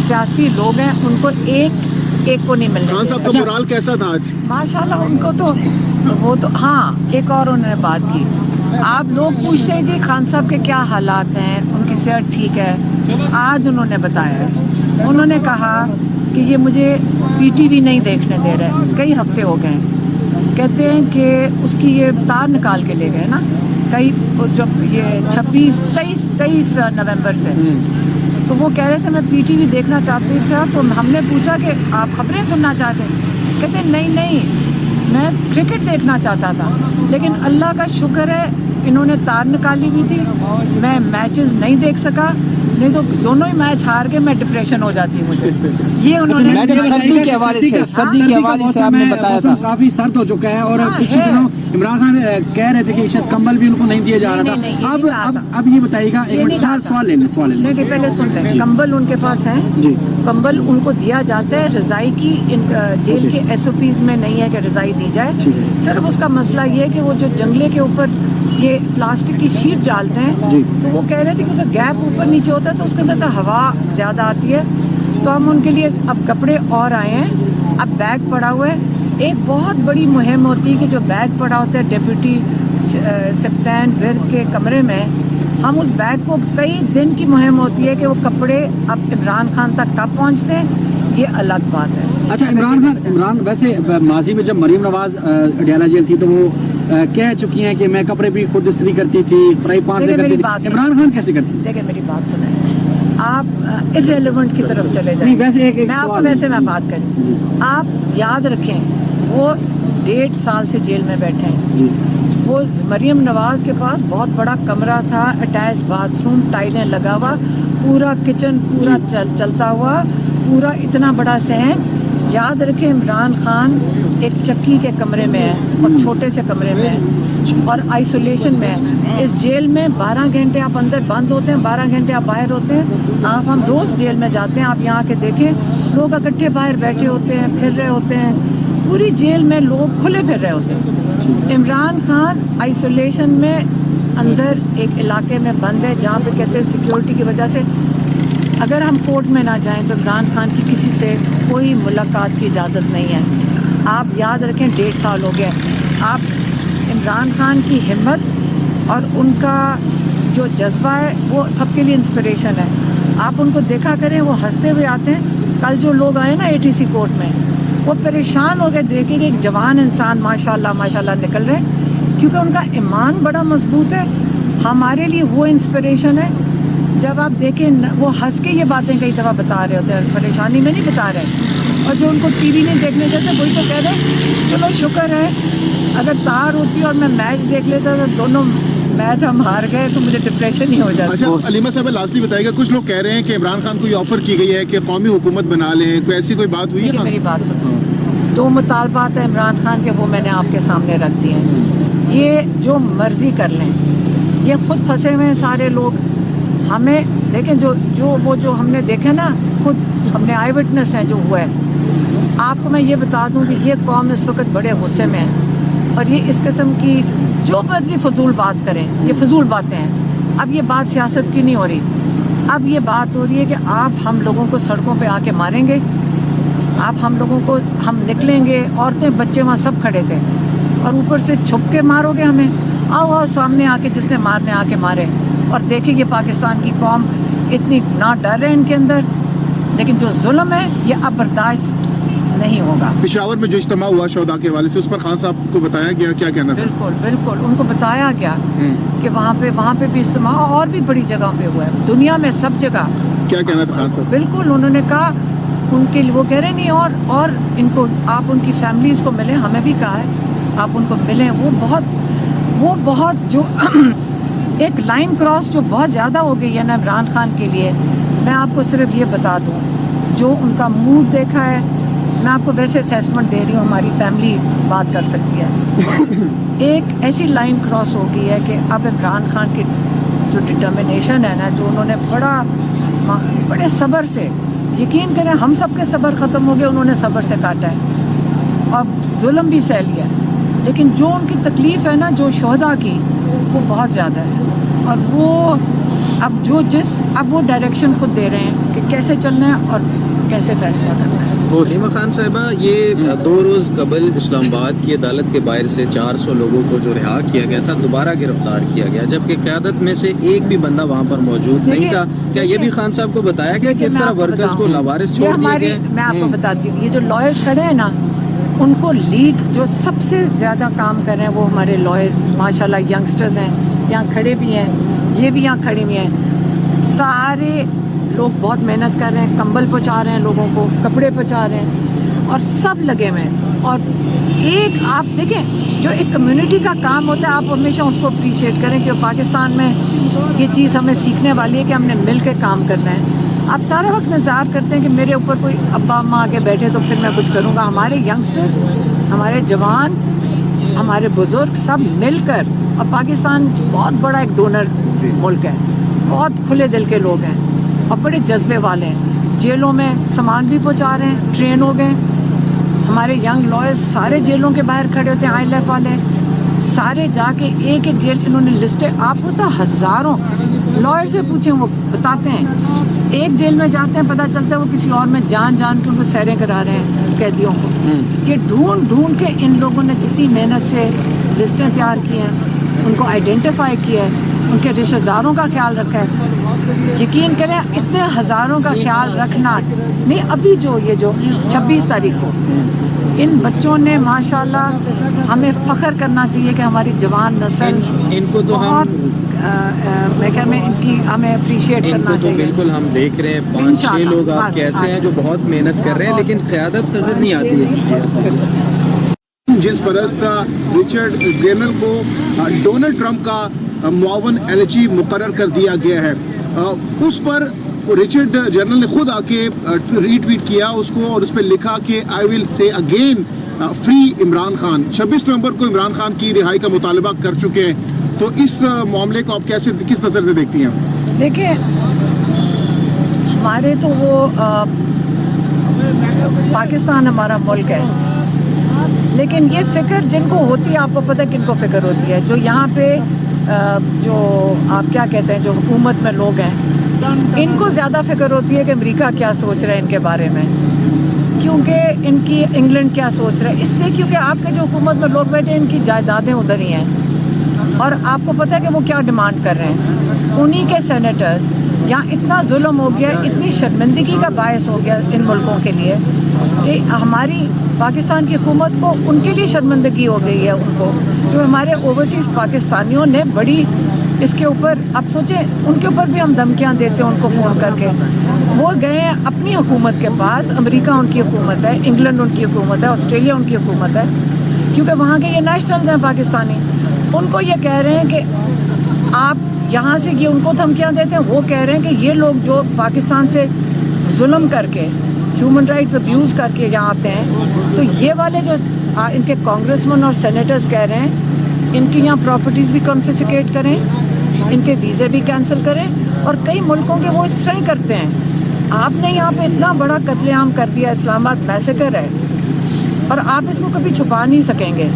सियासी लोग हैं उनको एक को नहीं मिलने। खान साहब का मोराल कैसा था आज? माशाल्लाह उनको तो वो तो हाँ, एक और उन्होंने बात की। आप लोग पूछते हैं जी खान साहब के क्या हालात हैं, उनकी सेहत ठीक है? आज उन्होंने बताया है, उन्होंने कहा कि ये मुझे पीटीवी नहीं देखने दे रहे, कई हफ्ते हो गए हैं। कहते हैं कि उसकी ये तार निकाल के ले गए ना कई, जब ये 23 नवंबर से, तो वो कह रहे थे मैं पीटीवी देखना चाहती था। तो हमने पूछा कि आप खबरें सुनना चाहते हैं? कहते नहीं, मैं क्रिकेट देखना चाहता था, लेकिन अल्लाह का शुक्र है इन्होंने तार निकाली हुई थी, मैं मैचेस नहीं देख सका, नहीं तो दोनों ही मैच हार के मैं डिप्रेशन हो जाती मुझे। ये उन्होंने सर्दी के हवाले से आपने बताया था काफी सर्द हो चुका है और पिछले दिनों इमरान खान कह रहे थे कि शायद कंबल भी उनको नहीं दिया जा रहा था। अब ये बताइएगा, एक मिनट सवाल लेने नहीं, पहले सुन लें। कंबल उनके पास है जी, कंबल उनको दिया जाता है, रज़ाई की जेल के SOPs में नहीं है कि रज़ाई दी जाए। सिर्फ उसका मसला ये है कि वो जो जंगले के ऊपर ये प्लास्टिक की शीट डालते हैं, तो वो कह रहे थे कि गैप ऊपर नीचे होता है तो उसके अंदर से हवा ज़्यादा आती है, तो हम उनके लिए अब कपड़े और आए हैं। अब बैग पड़ा हुआ है, एक बहुत बड़ी मुहिम होती है कि जो बैग पड़ा होता है डिप्टी सप्तान विर्द के कमरे में, हम उस बैग को कई दिन की मुहिम होती है कि वो कपड़े अब इमरान खान तक कब पहुंचते हैं, ये अलग बात है। अच्छा, इमरान वैसे माजी में जब मरीम नवाज अडयाला जेल थी तो वो कह चुकी हैं कि मैं कपड़े भी खुद इस्त्री करती थी, फ्राई पैन से करती थी। इमरान खान कैसे करती? देखिए मेरी बात सुने, आप इर्रेलेवेंट की तरफ चले जाएं। नहीं, वैसे एक मैं आपको वैसे मैं बात करूं, आप याद रखें वो 1.5 साल से जेल में बैठे हैं जी। वो मरीम नवाज के पास बहुत बड़ा कमरा था, अटैच बाथरूम, टाइलें लगा हुआ, पूरा किचन पूरा चलता हुआ, पूरा इतना बड़ा सहन। याद रखें इमरान खान एक चक्की के कमरे में है और छोटे से कमरे में है और आइसोलेशन में है। इस जेल में 12 घंटे आप अंदर बंद होते हैं, 12 घंटे आप बाहर होते हैं। हम रोज़ जेल में जाते हैं, आप यहाँ के देखें, लोग इकट्ठे बाहर बैठे होते हैं, फिर रहे होते हैं, पूरी जेल में लोग खुले फिर रहे होते हैं। इमरान खान आइसोलेशन में अंदर एक इलाके में बंद है जहाँ पे कहते हैं सिक्योरिटी की वजह से अगर हम कोर्ट में ना जाएं तो इमरान खान की किसी से कोई मुलाकात की इजाज़त नहीं है। आप याद रखें 1.5 साल हो गए। आप इमरान खान की हिम्मत और उनका जो जज्बा है वो सबके लिए इंस्पिरेशन है। आप उनको देखा करें, वो हंसते हुए आते हैं। कल जो लोग आए ना ATC कोर्ट में, वो परेशान हो गए देखे कि एक जवान इंसान माशाल्लाह माशाल्लाह निकल रहे हैं, क्योंकि उनका ईमान बड़ा मजबूत है। हमारे लिए वो इंस्पिरेशन है। जब आप देखें वो हंस के ये बातें कई दफ़ा बता रहे होते हैं, परेशानी में नहीं बता रहे, और जो उनको TV नहीं देखने देते वही तो कह रहे हैं चलो शुक्र है अगर तार होती और मैं मैच देख लेता तो दोनों मैच हम हार गए तो मुझे डिप्रेशन ही हो जाता। अच्छा अलीमा साहब लास्टली बताइएगा, कुछ लोग कह रहे हैं कि इमरान खान को ये ऑफर की गई है कि कौमी हुकूमत बना लें, कोई ऐसी कोई बात हुई है? मेरी बात सुनो, 2 मुतालबात है इमरान खान के, वो मैंने आपके सामने रख दिए हैं। ये जो मर्जी कर लें, ये खुद फंसे हुए हैं सारे लोग। हमें देखें जो हमने देखे ना, खुद हमने आई विटनेस हैं जो हुआ है। आपको मैं ये बता दूं कि ये कौम इस वक्त बड़े गुस्से में है और ये इस किस्म की जो मर्जी फजूल बात करें, ये फजूल बातें हैं। अब ये बात सियासत की नहीं हो रही, अब ये बात हो रही है कि आप हम लोगों को सड़कों पे आके मारेंगे, आप हम लोगों को, हम निकलेंगे, औरतें बच्चे वहाँ सब खड़े थे, और ऊपर से छुप के मारोगे हमें। आओ सामने आके जिसने मारने आके मारे, और देखिए पाकिस्तान की कौम इतनी ना डर है इनके अंदर, लेकिन जो जुल्म है ये अब बर्दाश्त नहीं होगा। पेशावर में जो इज्तिमा हुआ शोहदा के हवाले से, उस पर खान साहब को बताया गया, क्या कहना था? बिल्कुल उनको बताया गया कि वहाँ पे भी इज्तिमा और भी बड़ी जगह पे हुआ है, दुनिया में सब जगह। क्या कहना था खान साहब? बिल्कुल उन्होंने कहा उनके लिए, वो कह रहे नहीं, और इनको आप उनकी फैमिलीज़ को मिलें, हमें भी कहा है आप उनको मिलें। वो बहुत जो एक लाइन क्रॉस जो बहुत ज़्यादा हो गई है ना इमरान खान के लिए। मैं आपको सिर्फ ये बता दूँ, जो उनका मूड देखा है, मैं आपको वैसे असेसमेंट दे रही हूँ, हमारी फैमिली बात कर सकती है। एक ऐसी लाइन क्रॉस हो गई है कि अब इमरान खान की जो डिटर्मिनेशन है ना, जो उन्होंने बड़े सब्र से, यकीन करें हम सब के सब्र ख़त्म हो गए, उन्होंने सब्र से काटा है और जुल्म भी सह लिया, लेकिन जो उनकी तकलीफ़ है ना, जो शोहदा की, वो बहुत ज़्यादा है। और वो अब वो डायरेक्शन खुद दे रहे हैं कि कैसे चलना है और कैसे फैसला करना है। नीमा खान साहिबा, ये 2 रोज़ कबल इस्लामाबाद की अदालत के बाहर से 400 लोगों को जो रिहा किया गया था दोबारा गिरफ्तार किया गया, जबकि क़यादत में से एक भी बंदा वहाँ पर मौजूद नहीं था। क्या ये भी खान साहब को बताया गया किस तरह वर्कर्स को लावारिस छोड़ दिया गया? मैं आपको बताती हूँ, ये जो लॉयर्स खड़े हैं ना, उनको लीड जो सबसे ज़्यादा काम कर रहे हैं वो हमारे लॉयर्स माशाल्लाह यंगस्टर्स हैं, यहाँ खड़े भी हैं, ये भी यहाँ खड़े भी हैं। सारे लोग बहुत मेहनत कर रहे हैं, कंबल पहुँचा रहे हैं लोगों को, कपड़े पहुँचा रहे हैं और सब लगे हुए हैं। और एक आप देखें, जो एक कम्युनिटी का काम होता है आप हमेशा उसको अप्रिशिएट करें कि पाकिस्तान में ये चीज़ हमें सीखने वाली है कि हमने मिल के काम करना है। आप सारा वक्त इंतज़ार करते हैं कि मेरे ऊपर कोई अब्बा अम्मा आके बैठे तो फिर मैं कुछ करूँगा। हमारे यंगस्टर्स, हमारे जवान, हमारे बुज़ुर्ग सब मिलकर, और पाकिस्तान बहुत बड़ा एक डोनर मुल्क है, बहुत खुले दिल के लोग हैं और बड़े जज्बे वाले हैं। जेलों में सामान भी पहुंचा रहे हैं, ट्रेन हो गए। हमारे यंग लॉयर्स सारे जेलों के बाहर खड़े होते हैं, ILF वाले सारे जाके एक एक जेल इन्होंने लिस्टें, आपको तो हज़ारों लॉयर से पूछें वो बताते हैं। एक जेल में जाते हैं पता चलता है वो किसी और में जान के उनको सैरें करा रहे हैं कैदियों को। ये ढूंढ के इन लोगों ने जितनी मेहनत से लिस्टें तैयार की हैं, उनको आइडेंटिफाई किया है, उनके रिश्तेदारों का ख्याल रखा है। यकीन करें इतने हज़ारों का ख्याल रखना नहीं, अभी जो ये जो 26 तारीख को इन बच्चों ने माशाल्लाह हमें फ़ख्र करना चाहिए कि हमारी जवान नस्ल इनको तो बहुत मैं क्या मैं इनकी हमें अप्रिशिएट करना इनको तो चाहिए। बिल्कुल हम देख रहे हैं 5-6 लोग आप कैसे हैं जो बहुत मेहनत कर रहे हैं, लेकिन क़यादत नजर नहीं आती है। जिस परस्त रिचर्ड ग्रेनल को डोनाल्ड ट्रंप का मुआवन एलची मुकर्रर कर दिया गया है, उस पर रिचर्ड जनरल ने खुद आके रीट्वीट किया उसको और उस पर लिखा कि I will say again free Imran Khan. 26 नवंबर को इमरान खान की रिहाई का मुतालबा कर चुके हैं, तो इस मामले को आप कैसे किस नज़र से देखती हैं? देखिए, हमारे तो वो पाकिस्तान हमारा मुल्क है, लेकिन ये फ़िक्र जिनको होती है, आपको पता है किनको फ़िक्र होती है, जो यहाँ पे जो आप क्या कहते हैं जो हुकूमत में लोग हैं, इनको ज़्यादा फ़िक्र होती है कि अमेरिका क्या सोच रहा है इनके बारे में, क्योंकि इनकी इंग्लैंड क्या सोच रहा है। इसलिए क्योंकि आपके जो हुकूमत में लोग बैठे हैं इनकी जायदादें उधर ही हैं, और आपको पता है कि वो क्या डिमांड कर रहे हैं। उन्हीं के सेनेटर्स, यहाँ इतना जुल्म हो गया, इतनी शर्मिंदगी का बायस हो गया इन मुल्कों के लिए कि हमारी पाकिस्तान की हुकूमत को उनके लिए शर्मिंदगी हो गई है उनको, जो हमारे ओवरसीज़ पाकिस्तानियों ने बड़ी इसके ऊपर, आप सोचें उनके ऊपर भी हम धमकियाँ देते हैं उनको फ़ोन करके। वो गए हैं अपनी हुकूमत के पास, अमेरिका उनकी हुकूमत है, इंग्लैंड उनकी हुकूमत है, ऑस्ट्रेलिया उनकी हुकूमत है, क्योंकि वहाँ के ये नेशनल्स हैं पाकिस्तानी। उनको ये कह रहे हैं कि आप यहाँ से, ये उनको धमकियाँ देते हैं, वो कह रहे हैं कि ये लोग जो पाकिस्तान से जुल्म करके ह्यूमन राइट्स अब्यूज़ करके यहाँ आते हैं, तो ये वाले जो इनके कांग्रेसमैन और सेनेटर्स कह रहे हैं इनकी यहाँ प्रॉपर्टीज़ भी कॉन्फिस्केट करें, इनके वीज़े भी कैंसिल करें, और कई मुल्कों के वो इस तरह ही करते हैं। आपने यहाँ पे इतना बड़ा कत्लेआम कर दिया, इस्लामाबाद मैसेकर है, और आप इसको कभी छुपा नहीं सकेंगे।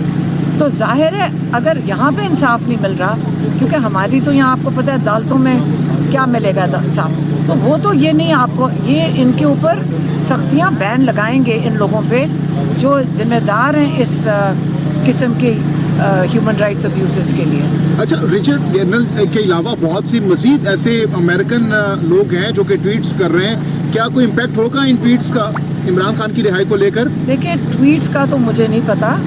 तो जाहिर है अगर यहाँ पे इंसाफ नहीं मिल रहा, क्योंकि हमारी तो यहाँ आपको पता है अदालतों में क्या मिलेगा इंसाफ, तो वो तो ये नहीं, आपको ये इनके ऊपर सख्तियाँ बैन लगाएंगे इन लोगों पे जो ज़िम्मेदार हैं इस किस्म के ह्यूमन राइट्स अब्यूज़ के लिए। अच्छा, रिचर्ड ग्रेनल के अलावा बहुत सी मज़ीद ऐसे अमेरिकन लोग हैं जो कि ट्वीट्स कर रहे हैं, क्या कोई इम्पैक्ट होगा इन ट्वीट्स का इमरान खान की रिहाई को लेकर? देखिए, ट्वीट्स का तो मुझे नहीं पता,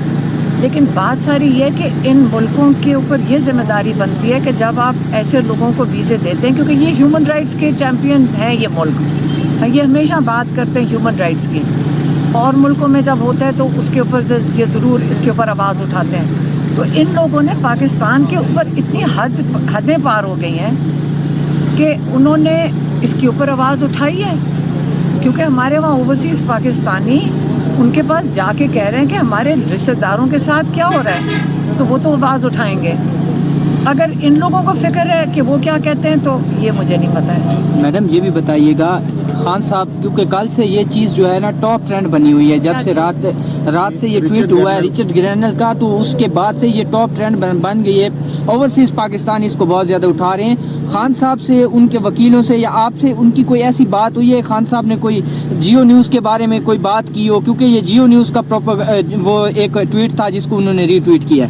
लेकिन बात सारी ये है कि इन मुल्कों के ऊपर ये जिम्मेदारी बनती है कि जब आप ऐसे लोगों को वीज़े देते हैं, क्योंकि ये ह्यूमन राइट्स के चैम्पियन हैं ये मुल्क, ये हमेशा बात करते हैं ह्यूमन राइट्स की, और मुल्कों में जब होता है तो उसके ऊपर ये ज़रूर इसके ऊपर आवाज़ उठाते हैं। तो इन लोगों ने पाकिस्तान के ऊपर इतनी हदें पार हो गई हैं कि उन्होंने इसके ऊपर आवाज़ उठाई है, क्योंकि हमारे वहाँ ओवरसीज़ पाकिस्तानी उनके पास जाके कह रहे हैं कि हमारे रिश्तेदारों के साथ क्या हो रहा है, तो वो तो आवाज़ उठाएंगे। अगर इन लोगों को फिक्र है कि वो क्या कहते हैं तो ये मुझे नहीं पता है। मैडम ये भी बताइएगा, खान साहब, क्योंकि कल से ये चीज़ जो है ना टॉप ट्रेंड बनी हुई है, जब से रात से ये ट्वीट हुआ है रिचर्ड ग्रेनल का, तो उसके बाद से ये टॉप ट्रेंड बन गई है। ओवरसीज़ पाकिस्तानी इसको बहुत ज़्यादा उठा रहे हैं। खान साहब से, उनके वकीलों से या आपसे उनकी कोई ऐसी बात हुई है, खान साहब ने कोई जियो न्यूज़ के बारे में कोई बात की हो? क्योंकि ये जियो न्यूज़ का वो एक ट्वीट था जिसको उन्होंने रीट्वीट किया।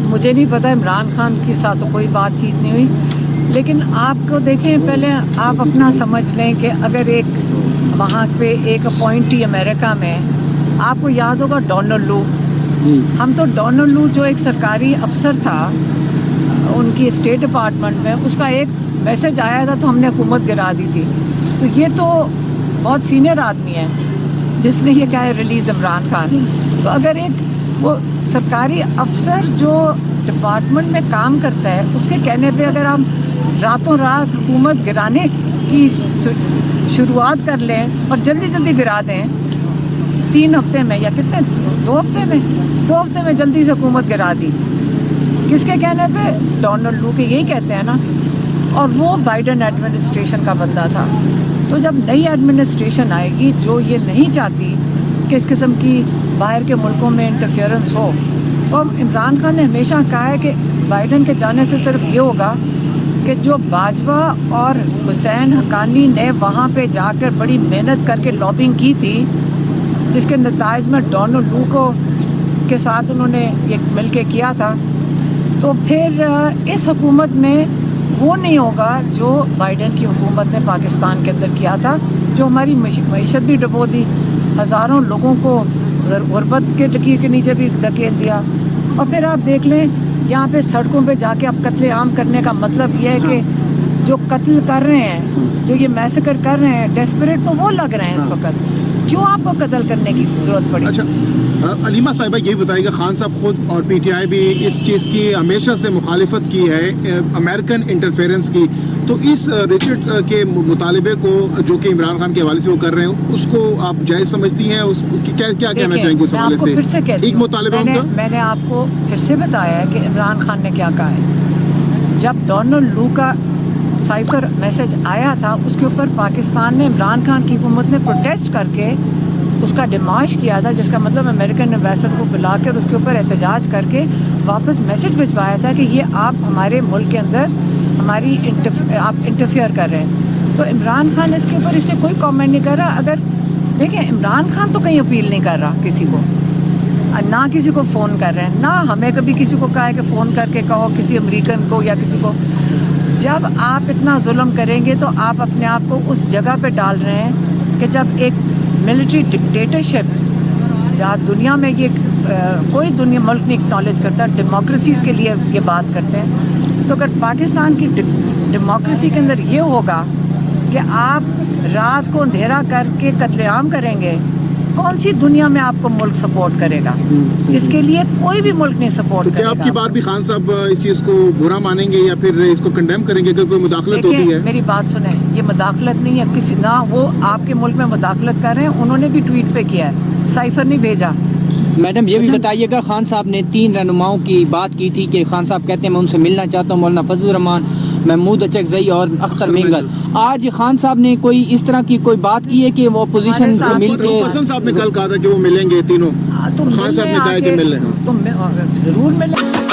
मुझे नहीं पता, इमरान खान के साथ तो कोई बातचीत नहीं हुई, लेकिन आपको देखें, पहले आप अपना समझ लें कि अगर एक वहाँ पे एक अपॉइंटी अमेरिका में, आपको याद होगा डोनाल्ड लू, हम तो डोनाल्ड लू जो एक सरकारी अफसर था उनकी स्टेट डिपार्टमेंट में, उसका एक मैसेज आया था तो हमने हुकूमत गिरा दी थी। तो ये तो बहुत सीनियर आदमी है जिसने ये क्या है रिलीज़ इमरान खान। तो अगर एक वो सरकारी अफसर जो डिपार्टमेंट में काम करता है उसके कहने पे अगर हम रातों रात हुकूमत गिराने की शुरुआत कर लें और जल्दी जल्दी गिरा दें 3 हफ्ते में या कितने 2 हफ्ते में जल्दी से हुकूमत गिरा दी, किसके कहने पे? डोनाल्ड लू के, यही कहते हैं ना। और वो बाइडन एडमिनिस्ट्रेशन का बंदा था। तो जब नई एडमिनिस्ट्रेशन आएगी जो ये नहीं चाहती कि इस किस्म की बाहर के मुल्कों में इंटरफेरेंस हो, तो इमरान खान ने हमेशा कहा है कि बाइडन के जाने से सिर्फ ये होगा कि जो बाजवा और हुसैन हक्कानी ने वहाँ पे जाकर बड़ी मेहनत करके लॉबिंग की थी, जिसके नताइज में डोनाल्ड लू के साथ उन्होंने ये मिल के किया था, तो फिर इस हुकूमत में वो नहीं होगा जो बाइडन की हुकूमत ने पाकिस्तान के अंदर किया था, जो हमारी मईशत भी डुबो दी, हज़ारों लोगों को गुर्बत के लकीर के नीचे भी धकेल दिया। और फिर आप देख लें यहाँ पे सड़कों पे जाके अब कत्ले आम करने का मतलब ये है कि जो कत्ल कर रहे हैं, जो ये मैसेकर कर रहे हैं, डेस्परेट तो वो लग रहे हैं इस वक्त। क्यों आपको कत्ल करने की जरूरत पड़ी? अच्छा, अलीमा साहिबा ये बताइएगा, खान साहब खुद और पीटीआई भी इस चीज़ की हमेशा से मुखालिफत की है, अमेरिकन इंटरफेरेंस की, तो इस रिचर्ड के मुतालबे को जो कि इमरान खान के हवाले से वो कर रहे हैं, उसको आप जायज़ समझती हैं? उसको क्या कहना चाहेंगे उस हवाले से? एक मुतालबा उनका मैंने आपको फिर से बताया है कि इमरान खान ने क्या कहा है। जब डोनाल्ड लू का साइफर मैसेज आया था, उसके ऊपर पाकिस्तान ने, इमरान खान की हुकूमत ने प्रोटेस्ट करके उसका डिमाश किया था, जिसका मतलब अमेरिकन एम्बेसडर को बुलाकर उसके ऊपर एहतजाज करके वापस मैसेज भिजवाया था कि ये आप हमारे मुल्क के अंदर हमारी आप इंटरफेयर कर रहे हैं। तो इमरान खान इसके ऊपर इसलिए कोई कमेंट नहीं कर रहा। अगर देखें, इमरान खान तो कहीं अपील नहीं कर रहा किसी को, ना किसी को फ़ोन कर रहे हैं, ना हमें कभी किसी को कहा है कि फ़ोन करके कहो किसी अमेरिकन को या किसी को। जब आप इतना जुल्म करेंगे तो आप अपने आप को उस जगह पे डाल रहे हैं कि जब एक मिलिट्री डिक्टेटरशिप, जहाँ दुनिया में ये कोई दुनिया मुल्क नहीं एक्नॉलेज करता, डेमोक्रेसीज़ के लिए ये बात करते हैं, तो अगर पाकिस्तान की डेमोक्रेसी के अंदर ये होगा कि आप रात को अंधेरा करके कत्लेआम करेंगे, कौन सी दुनिया में आपको मुल्क सपोर्ट करेगा? इसके लिए कोई भी मुल्क नहीं सपोर्ट तो करेगा। क्या आपकी बात भी खान साहब इस चीज़ को बुरा मानेंगे या फिर इसको कंडेम करेंगे अगर कोई मुदाखलत होती है? मेरी बात सुने, ये मुदाखलत नहीं है किसी, ना वो आपके मुल्क में मुदाखलत कर रहे हैं, उन्होंने भी ट्वीट पे किया है, साइफर नहीं भेजा। मैडम ये भी बताइएगा, खान साहब ने 3 रहनुमाओं की बात की थी कि खान साहब कहते हैं मैं उनसे मिलना चाहता हूँ, मौलाना फजल रहमान, महमूद अचकजई और अख्तर मेंगल। आज खान साहब ने कोई इस तरह की कोई बात की है कि वो अपोजिशन से मिल के? हसन साहब ने कल कहा था कि वो मिलेंगे तीनों, खान साहब ने कहा कि मिल रहे हैं। तुम जरूर मिले।